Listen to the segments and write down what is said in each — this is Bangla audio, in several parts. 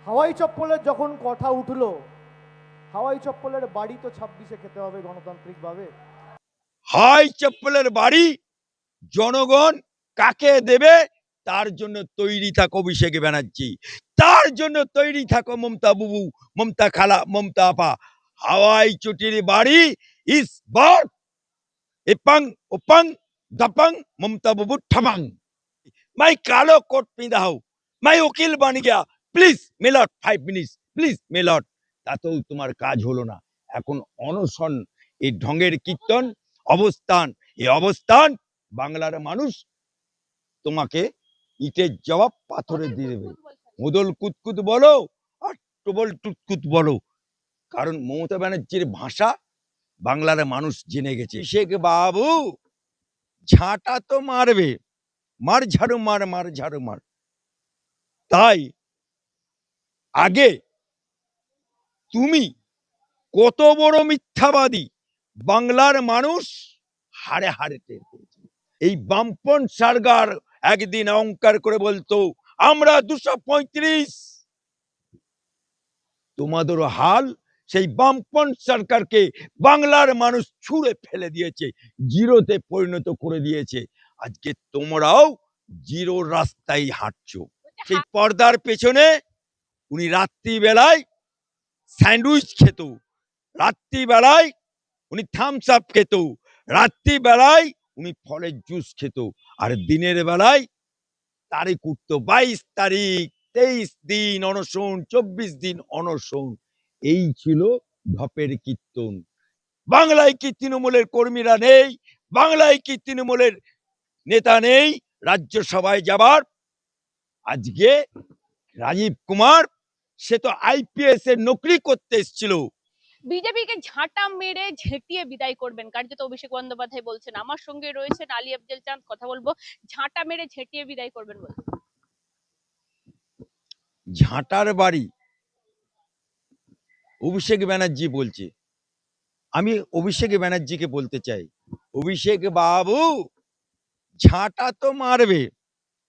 হাওয়াই চপ্পলের যখন কথা উঠলো, হাওয়াই চপ্পলের বাড়ি তো 26-এ খেতে হবে গণতান্ত্রিকভাবে। হাই চপ্পলের বাড়ি জনগণ কাকে দেবে তার জন্য তৈরি থাকো অভিষেক ব্যানার্জি, তার জন্য তৈরি থাকো মমতা বুবু, মমতা খালা, মমতা আপা। হাওয়াই চটির বাড়ি ইস বার এপাং ওপাং দাপাং মমতা বুবু ঠাপাং। मैं कालो कोट पिंधा हूं, मैं वकील बन गया, প্লিজ মিলট 5 মিনিট, প্লিজ মিলট। তাতেও তোমার কাজ হলো না। এখন অনশন, এই ঢঙ্গের কীর্তন অবস্থান, এই অবস্থান বাংলার মানুষ তোমাকে ইটের জবাব পাথরে দিয়ে দেবে। মুদল কুতকুত বলো আর টবল টুতকুত বলো, কারণ মমতা ব্যানার্জির ভাষা বাংলার মানুষ জেনে গেছে। শেখ বাবু ঝাঁটা তো মারবে, মার ঝাড়ু মার, মার ঝাড়ু মার। তাই আগে তুমি কত বড় মিথ্যাবাদী বাংলার মানুষ হাড়ে হাড়ে টের পেয়েছে। এই বামপন সরকার একদিন অহংকার করে বলতো আমরা 235, তোমাদের হাল সেই বামপন সরকারকে বাংলার মানুষ ছুঁড়ে ফেলে দিয়েছে, জিরোতে পরিণত করে দিয়েছে। আজকে তোমরাও জিরো রাস্তায় হাঁটছো। সেই পর্দার পেছনে উনি রাত্রিবেলায় স্যান্ডউইচ খেত, রাত্রিবেলায় উনি থামস আপ খেত, রাত্রিবেলায় উনি ফলের জুস খেত, আর দিনের বেলায় তারিখ উঠতো 22 তারিখ, 23 দিন অনশন, 24 দিন অনশন। এই ছিল ঢপের কীর্তন। বাংলায় কি তৃণমূলের কর্মীরা নেই? বাংলায় কি তৃণমূলের নেতা নেই রাজ্যসভায় যাবার? আজকে রাজীব কুমার সে তো আইপিএস এর নকরি করতে এসেছিল। বিজেপিকে ঝাঁটা মেরে ঝেঁটিয়ে বিদায় করবেন কার্যত অভিষেক বন্দ্যোপাধ্যায় বলছেন। আমার সঙ্গে রয়েছেন আলী আফজল চাঁদ, কথা বলবো। ঝাঁটা মেরে ঝেঁটিয়ে বিদায় করবেন বলে ঝাঁটার বাড়ি অভিষেক ব্যানার্জি বলছে। আমি অভিষেক ব্যানার্জিকে বলতে চাই, অভিষেক বাবু ঝাঁটা তো মারবে,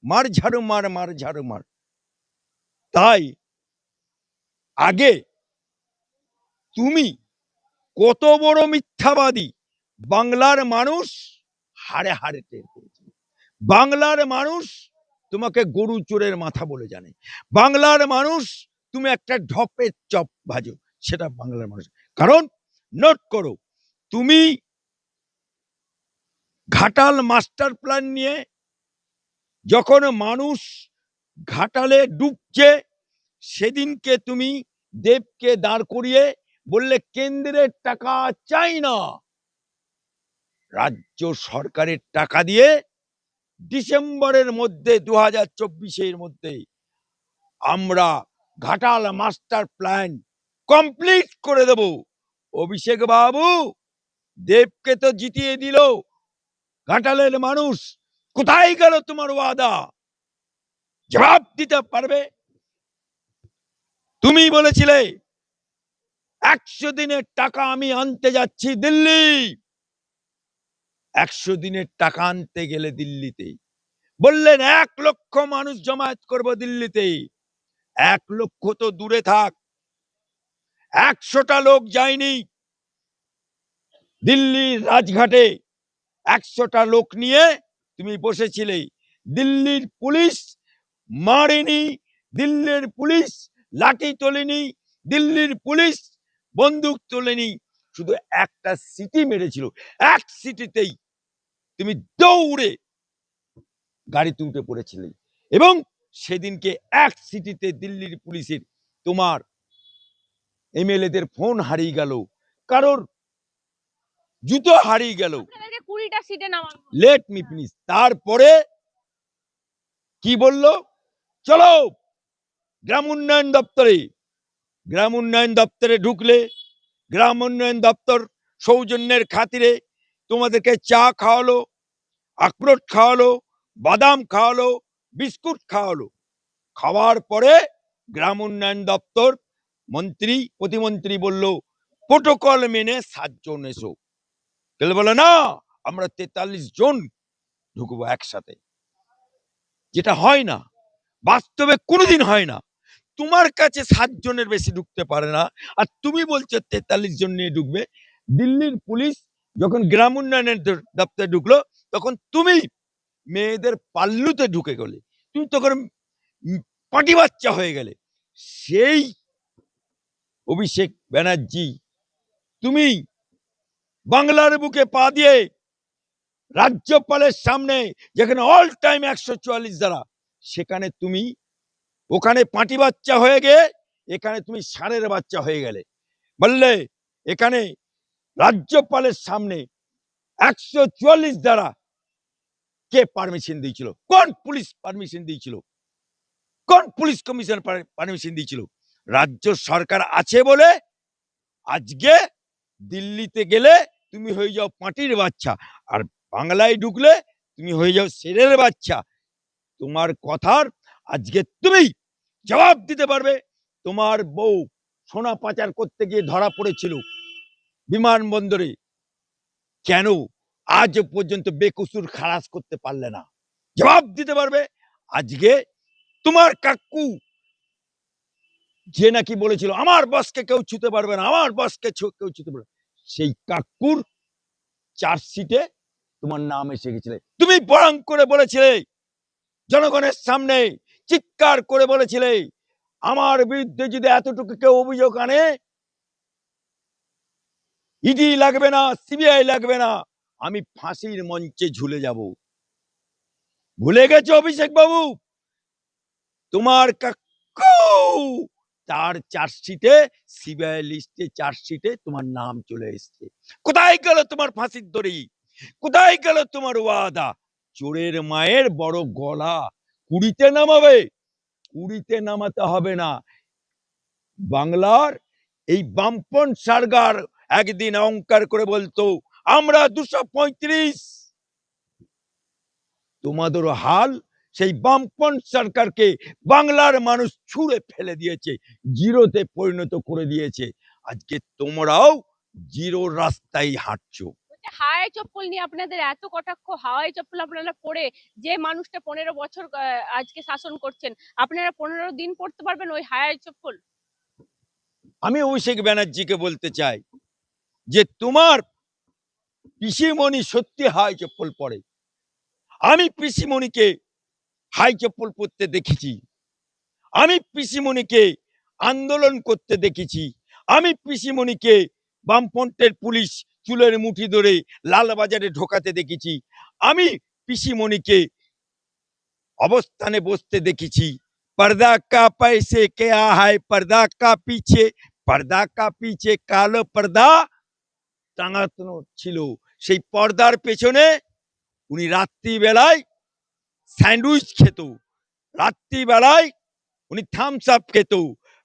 মার ঝাড়ু মার, মার ঝাড়ু মার। তাই আগে তুমি কত বড় মিথ্যাবাদী বাংলার মানুষ হাড়ে হাড়ে টের পেয়েছে। বাংলার মানুষ তোমাকে গরু চোরের মাথা বলে জানে। বাংলার মানুষ তুমি একটা ঢপের চপ ভাজো, সেটা বাংলার মানুষ। কারণ নোট করো, তুমি ঘাটাল মাস্টার প্ল্যান নিয়ে যখন মানুষ ঘাটালে ডুবছে, সেদিনকে তুমি দেবকে দাঁড় করিয়ে বললে কেন্দ্রের টাকা চাই না, রাজ্য সরকারের টাকা দিয়ে ডিসেম্বরের মধ্যে 2024-এর মধ্যে আমরা ঘাটাল মাস্টার প্ল্যান কমপ্লিট করে দেব। অভিষেক বাবু দেবকে তো জিতিয়ে দিল, ঘাটালের মানুষ কোথায় গেল তোমার ওয়াদা? জবাব দিতে পারবে? তুমি বলেছিলে 100 দিনের টাকা আমি আনতে যাচ্ছি দিল্লি। 100 দিনের টাকা আনতে গেলে দিল্লিতে বললেন 1 লক্ষ মানুষ জমায়েত করব দিল্লিতে। 1 লক্ষ তো দূরে থাক, 100টা লোক যায়নি দিল্লির রাজঘাটে। 100টা লোক নিয়ে তুমি বসেছিলে। দিল্লির পুলিশ মারেনি, দিল্লির পুলিশ লাঠি তোলেনি, দিল্লির পুলিশ বন্দুক তোলেনি, শুধু একটা সিটি মেরেছিল। এক সিটিতেই তুমি দৌড়ে গাড়িতে উঠে পড়েছিলে, এবং সেদিনকে এক সিটিতে দিল্লির পুলিশের তোমার এমএলএদের ফোন হারিয়ে গেল, কারোর জুতো হারিয়ে গেল। 20টা সিটে নামান। Let me finish. তারপরে কি বললো? চলো গ্রাম উন্নয়ন দপ্তরে। গ্রাম উন্নয়ন দপ্তরে ঢুকলে গ্রাম উন্নয়ন দপ্তর সৌজন্যের খাতিরে তোমাদেরকে চা খাওয়ালো, আখরোট খাওয়ালো, বাদাম খাওয়ালো, বিস্কুট খাওয়ালো। খাওয়ার পরে গ্রাম উন্নয়ন দপ্তর মন্ত্রী প্রতিমন্ত্রী বলল প্রোটোকল মেনে 7 জন এসো। তাহলে বলে না, আমরা 43 জন ঢুকবো একসাথে, যেটা হয় না, বাস্তবে কোনোদিন হয় না। তোমার কাছে 7 জনের বেশি ঢুকতে পারে না, আর তুমি বলছো 43 জন নিয়ে ঢুকবে। দিল্লির পুলিশ যখন গ্রাম উন্নয়নের দপ্তরে ঢুকলো, তখন তুমি মেয়েদের পাল্লুতে ঢুকে গেলে, তুমি তখন পাটি বাচ্চা হয়ে গেলে। সেই অভিষেক ব্যানার্জি, তুমি বাংলার বুকে পা দিয়ে রাজ্যপালের সামনে, যেখানে অল টাইম 144 দ্বারা, সেখানে তুমি ওখানে পাটি বাচ্চা হয়ে গিয়ে এখানে তুমি ষাঁড়ের বাচ্চা হয়ে গেলে। বললে এখানে রাজ্যপালের সামনে 144 দ্বারা কে পারমিশন দিয়েছিল? কোন পুলিশ পারমিশন দিয়েছিল? কোন পুলিশ কমিশন পারমিশন দিয়েছিল? রাজ্য সরকার আছে বলে আজকে দিল্লিতে গেলে তুমি হয়ে যাও পাঁটির বাচ্চা, আর বাংলায় ঢুকলে তুমি হয়ে যাও শেরের বাচ্চা। তোমার কথার আজকে তুমি জবাব দিতে পারবে। তোমার বউ সোনা পাচার করতে গিয়ে ধরা পড়েছিল বিমানবন্দরে, কেন আজ পর্যন্ত বেকসুর খালাস করতে পারলে না? জবাব দিতে পারবে। আজকে তোমার কাকু যে নাকি বলেছিল আমার বসকে কেউ ছুতে পারবে না, আমার বসকে কেউ ছুতে পারবে না, সেই কাকুর চার্জশিটে তোমার নাম এসে গেছিলে। তুমি বরং করে বলেছিলে, জনগণের সামনে চিৎকার করে বলেছিলে, আমার বিরুদ্ধে যদি এতটুকু কেউ অভিযোগ আনে, ইডি লাগবে না, সিবিআই লাগবে না, আমি ফাঁসির মঞ্চে ঝুলে যাব। ভুলে গেছো অভিষেক বাবু? তোমার কাকু তার চার্জশিটে, সিবিআই লিস্টে চার্জশিটে তোমার নাম চলে এসছে। কোথায় গেল তোমার ফাঁসির দড়ি? কোথায় গেল তোমার ওয়াদা? চোরের মায়ের বড় গলা, কুড়িতে নামাবে? কুড়িতে নামাতে হবে না। বাংলার এই বামপন সরকার একদিন অহংকার করে বলতো আমরা 235, তোমাদের হাল সেই বামপন সরকারকে বাংলার মানুষ ছুঁড়ে ফেলে দিয়েছে, জিরোতে পরিণত করে দিয়েছে। আজকে তোমরাও জিরোর রাস্তায় হাঁটছো। হাওয়াই চপ্পল নিয়ে আপনাদের এত কটাক্ষ, হাওয়াই চপ্পল আপনারা পরে যে মানুষটা 15 বছর আজকে শাসন করছেন, আপনারা 15 দিন পড়তে পারবেন ওই হাওয়াই চপ্পল? আমি অভিষেক ব্যানার্জিকে বলতে চাই যে তোমার পিসিমণি সত্যি হাই চপ্পল পরে। আমি পিসিমণিকে হাই চপ্পল পরতে দেখেছি, আমি পিসিমণিকে আন্দোলন করতে দেখেছি, আমি পিসিমণিকে বামফ্রন্টের পুলিশ চুলের মুঠি ধরে লালবাজারে ঢোকাতে দেখেছি, আমি পিসিমণিকে অবস্থানে বসতে দেখেছি। पर्दा का पैसे क्या है, पर्दा का पीछे কালো পর্দা টাঙানো ছিল। সেই পর্দার পেছনে উনি রাত্রিবেলায় স্যান্ডউইচ খেত, রাত্রিবেলায় উনি থামস আপ খেত,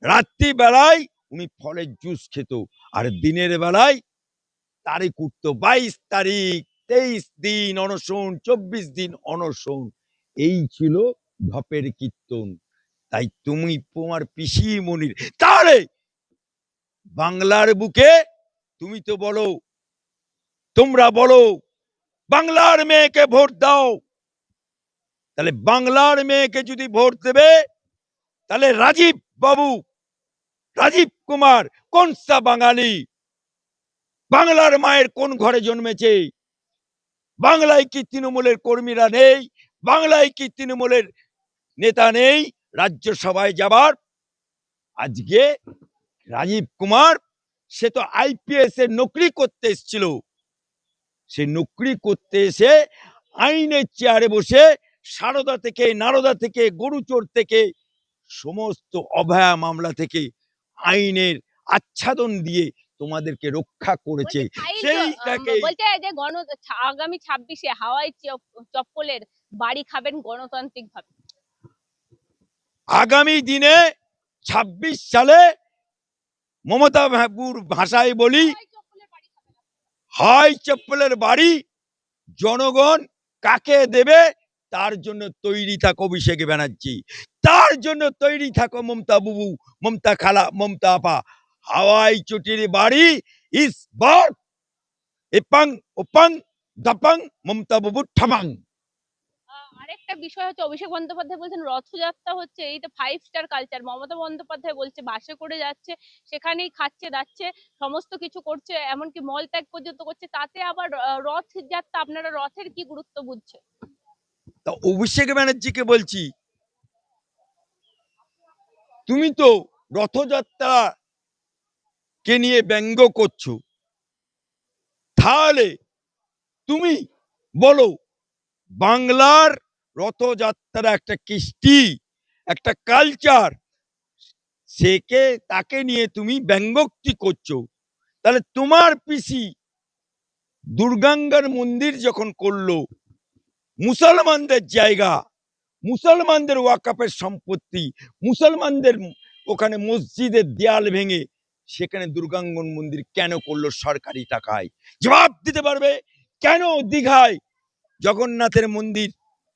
রাত্রিবেলায় উনি ফলের জুস খেত, আর দিনের বেলায় তারিখ উঠতো 22 তারিখ, 23 দিন অনশন, 24 দিন অনশন। এই ছিল ধপের কীর্তন। তাই তুমি তোমার পিসিমণির, তাহলে বাংলার বুকে তুমি তো বলো, তোমরা বলো বাংলার মেয়েকে ভোট দাও, তাহলে বাংলার মেয়েকে যদি ভোট দেবে, তাহলে রাজীব বাবু, রাজীব কুমার কোন সা বাঙালি? বাংলার মায়ের কোন ঘরে জন্মেছে? বাংলায় কি তৃণমূলের কর্মীরা নেই? বাংলায় কি তৃণমূলের নেতা নেই রাজ্যসভায় যাবার? আজকে রাজীব কুমার সে তো আইপিএস এর নকরি করতে এসেছিল, সে নকরি করতে এসে আইনের চেয়ারে বসে সারদা থেকে, নারদা থেকে, গরুচোর থেকে, সমস্ত অভয়া মামলা থেকে আইনের আচ্ছাদন দিয়ে তোমাদেরকে রক্ষা করেছে। সেইটাকে বলতে যে আগামী 26-এ হাওয়াই চপ্পলের বাড়ি খাবেন গণতান্ত্রিক ভাবে। আগামী দিনে 26 সালে মমতা বাবুর ভাষায় বলি, হাই চপ্পলের বাড়ি জনগণ কাকে দেবে তার জন্য তৈরি থাকো অভিষেক ব্যানার্জি, তার জন্য তৈরি থাকো মমতা বুবু, মমতা খালা, মমতা আপা। হাওয়াই চটির বাড়ি ইস বার এপাং ওপাং দাপাং মমতা বুবু ঠাপাং। আরেকটা বিষয় হচ্ছে অভিষেক বন্দ্যোপাধ্যায় বলছেন রথযাত্রা হচ্ছে এই তো 5 স্টার কালচার। মমতা বন্দ্যোপাধ্যায় বলছে বাসে করে যাচ্ছে, সেখানেই খাচ্ছে দাচ্ছে, সমস্ত কিছু করছে, এমনকি মল ত্যাগ পর্যন্ত করছে। তাতে আবার রথযাত্রা, আপনারা রথের কি গুরুত্ব বুঝছে? তা অভিষেক ব্যানার্জিকে বলছি, তুমি তো রথযাত্রা কে নিয়ে ব্যঙ্গ করছো, তাহলে তুমি বলো বাংলার রথযাত্রা একটা কৃষ্টি, একটা কালচার, তাকে নিয়ে তুমি ব্যঙ্গোক্তি করছো। তাহলে তোমার পিসি দুর্গাঙ্গার মন্দির যখন করলো, মুসলমানদের জায়গা, মুসলমানদের ওয়াকাফের সম্পত্তি, মুসলমানদের ওখানে মসজিদের দেয়াল ভেঙে সেখানে দুর্গাঙ্গন মন্দির কেন করলো সরকারি টাকায়? জবাব দিতে পারবে? কেন দীঘায় জগন্নাথের মন্দির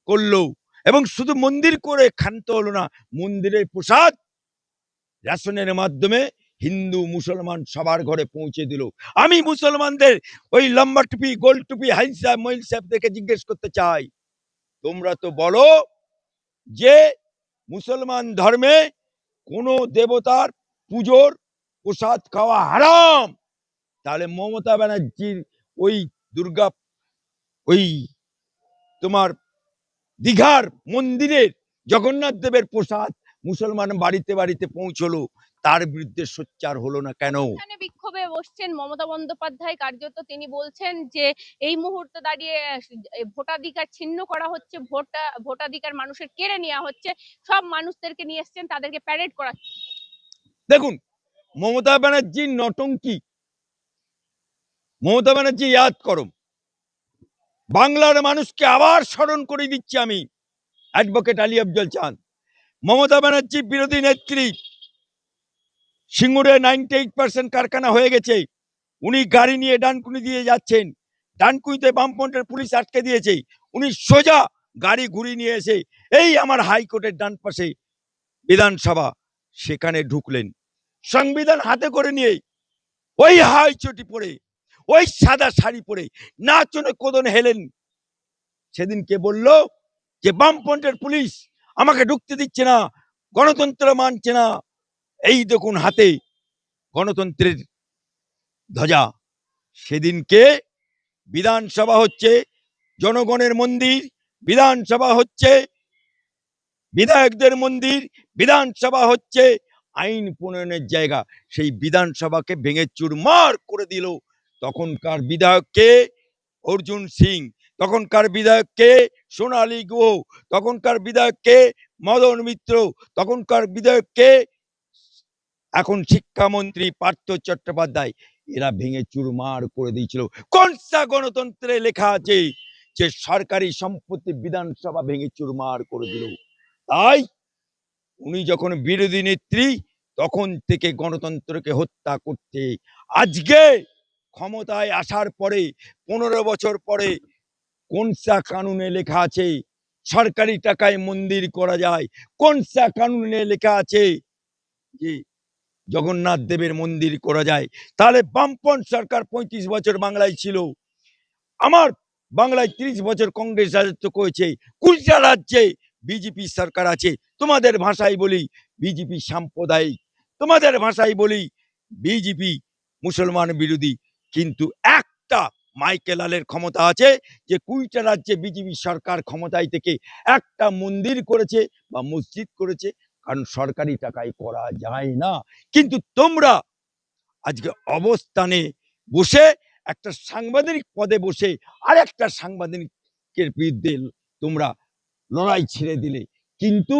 করলো, এবং শুধু মন্দির করে ক্ষান্ত হলো না, মন্দিরের প্রসাদ রেশনের মাধ্যমে হিন্দু মুসলমান সবার ঘরে পৌঁছে দিল। আমি মুসলমানদের ওই লম্বা টুপি, গোল টুপি, হাইন সাহেব, মহিল সাহেবদেরকে জিজ্ঞেস করতে চাই, তোমরা তো বলো যে মুসলমান ধর্মে কোনো দেবতার পুজোর প্রসাদ খাওয়া হারাম, তাহলে মমতা ব্যানার্জির ওই দুর্গা, ওই তোমার দীঘার মন্দিরের জগন্নাথ দেবের প্রসাদ মুসলমান বাড়িতে বাড়িতে পৌঁছলো, তার বিরুদ্ধে সোচ্চার হলো না কেন? এখানে বিক্ষোভে বসছেন মমতা বন্দ্যোপাধ্যায়। কার্যত তিনি বলছেন যে এই মুহূর্তে দাঁড়িয়ে ভোটাধিকার ছিন্ন করা হচ্ছে, ভোটাধিকার মানুষের কেড়ে নেওয়া হচ্ছে, সব মানুষদেরকে নিয়ে এসছেন, তাদেরকে প্যারেড করাচ্ছে। দেখুন, মমতা ব্যানার্জির নটঙ্কি, মমতা ব্যানার্জি ইয়াদ করো, বাংলার মানুষকে আবার স্মরণ করে দিচ্ছি আমি, অ্যাডভোকেট আলী আফজল চাঁদ, মমতা ব্যানার্জি বিরোধী নেত্রী, সিঙ্গুরে 98% কারখানা হয়ে গেছে, উনি গাড়ি নিয়ে ডানকুনি দিয়ে যাচ্ছেন, ডানকুনিতে বামপন্থের পুলিশ আটকে দিয়েছে, উনি সোজা গাড়ি ঘুরিয়ে নিয়ে এসে এই আমার হাইকোর্টের ডান পাশে বিধানসভা, সেখানে ঢুকলেন, সংবিধান হাতে করে নিয়ে ওই হাই চটি পরে, ওই সাদা শাড়ি পরে নাচনে কোদন হেলেন। সেদিনকে বলল যে বামপন্থের পুলিশ আমাকে ঢুকতে দিচ্ছে না, গণতন্ত্র মানছে না, এই দেখুন হাতে গণতন্ত্রের ধ্বজা। সেদিনকে বিধানসভা হচ্ছে জনগণের মন্দির, বিধানসভা হচ্ছে বিধায়কদের মন্দির, বিধানসভা হচ্ছে আইন প্রণয়নের জায়গা, সেই বিধানসভাকে ভেঙে চুরমার করে দিল তখনকার বিধায়ককে অর্জুন সিং, তখনকার বিধায়ককে সোনালী গুহ, তখনকার বিধায়ককে মদন মিত্র, তখনকার বিধায়ককে এখন শিক্ষামন্ত্রী পার্থ চট্টোপাধ্যায়, এরা ভেঙে চুরমার করে দিয়েছিল। কোন গণতন্ত্রে লেখা আছে যে সরকারি সম্পত্তি বিধানসভা ভেঙে চুরমার করে দিল? তাই উনি যখন বিরোধী নেত্রী, তখন থেকে গণতন্ত্রকে হত্যা করতে, আজকে ক্ষমতায় আসার পরে 15 বছর পরে কোন কানুনে লেখা আছে সরকারি টাকায় মন্দির করা যায়? কোন কানুনে লেখা আছে যে জগন্নাথ দেবের মন্দির করা যায়? তাহলে বামপন্থ সরকার 35 বছর বাংলায় ছিল, আমার বাংলায় 30 বছর কংগ্রেস রাজত্ব করেছে, 20টা রাজ্যে বিজেপি সরকার আছে। তোমাদের ভাষায় বলি বিজেপি সাম্প্রদায়িক, তোমাদের ভাষায় বলি বিজেপি মুসলমান বিরোধী, কিন্তু একটা মাইকেল আলের ক্ষমতা আছে যে 20টা রাজ্যে বিজেপি সরকার ক্ষমতায় থেকে একটা মন্দির করেছে বা মসজিদ করেছে, কারণ সরকারি টাকায় করা যায় না। কিন্তু তোমরা আজকে অবস্থানে বসে একটা সাংবাদিক পদে বসে আর একটা সাংবাদিকের বিরুদ্ধে তোমরা লড়াই ছেড়ে দিলে, কিন্তু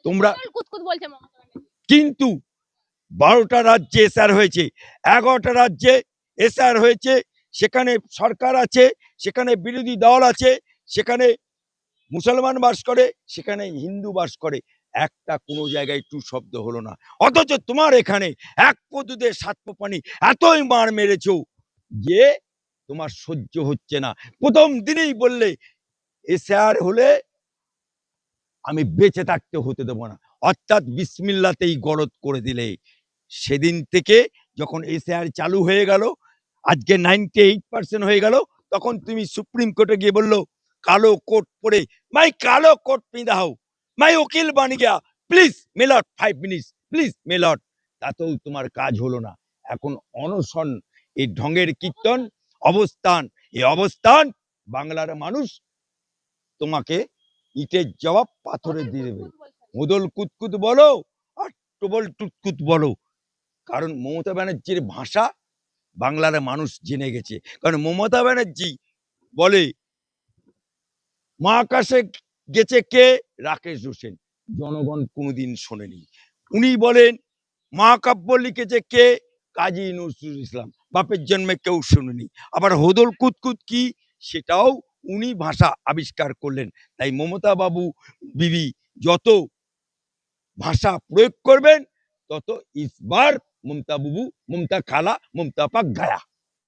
তোমরা কুতকুত বলছে মমতা ব্যানার্জি। কিন্তু 12টা রাজ্যে এসআর হয়েছে, 11টা রাজ্যে এসআর হয়েছে, সেখানে সরকার আছে, সেখানে বিরোধী দল আছে, সেখানে মুসলমান বাস করে, সেখানে হিন্দু বাস করে, একটা কোনো জায়গায় টু শব্দ হলো না। অথচ তোমার এখানে এক পদ্ধতিতে 7 পানি এতই মার মেরেছো যে তোমার সহ্য হচ্ছে না। প্রথম দিনেই বললে এসআর হলে আমি বেঁচে থাকতে হতে দেবো না, অর্থাৎ বিসমিল্লাতেই গলদ করে দিলে। সেদিন থেকে যখন এসআর চালু হয়ে গেল, আজকে 98% হয়ে গেল, তখন তুমি সুপ্রিম কোর্টে গিয়ে বললো कालो कोट पड़े मैं कालो कोट पिंधा हूँ मैं वकील बन गया प्लीज मिलट 5 मिनिट्स प्लीज मिलट তাতেও তোমার কাজ হলো না এখন অনশন এই ঢঙ্গের কীর্তন অবস্থান এই অবস্থান বাংলার মানুষ তোমাকে ইটের জবাব পাথরে দিয়ে দেবে মুদল কুতকুত বলো আর টবল টুতকুত বলো কারণ মমতা ব্যানার্জির ভাষা বাংলার মানুষ জেনে গেছে কারণ মমতা ব্যানার্জি বলে মহাকাশে গেছে কে রাকেশ হোসেন জনগণ কোনোদিন শোনেনি উনি বলেন মহাকাব্য লিখেছে কে কাজী নজরুল ইসলাম বাপের জন্মে কেউ শোনেনি আবার হোদল কুতকুত কি সেটাও উনি ভাষা আবিষ্কার করলেন তাই মমতা বাবু বিবি যত ভাষা প্রয়োগ করবেন তত ইসবার মমতা বুবু মমতা খালা মমতা পাক গায়া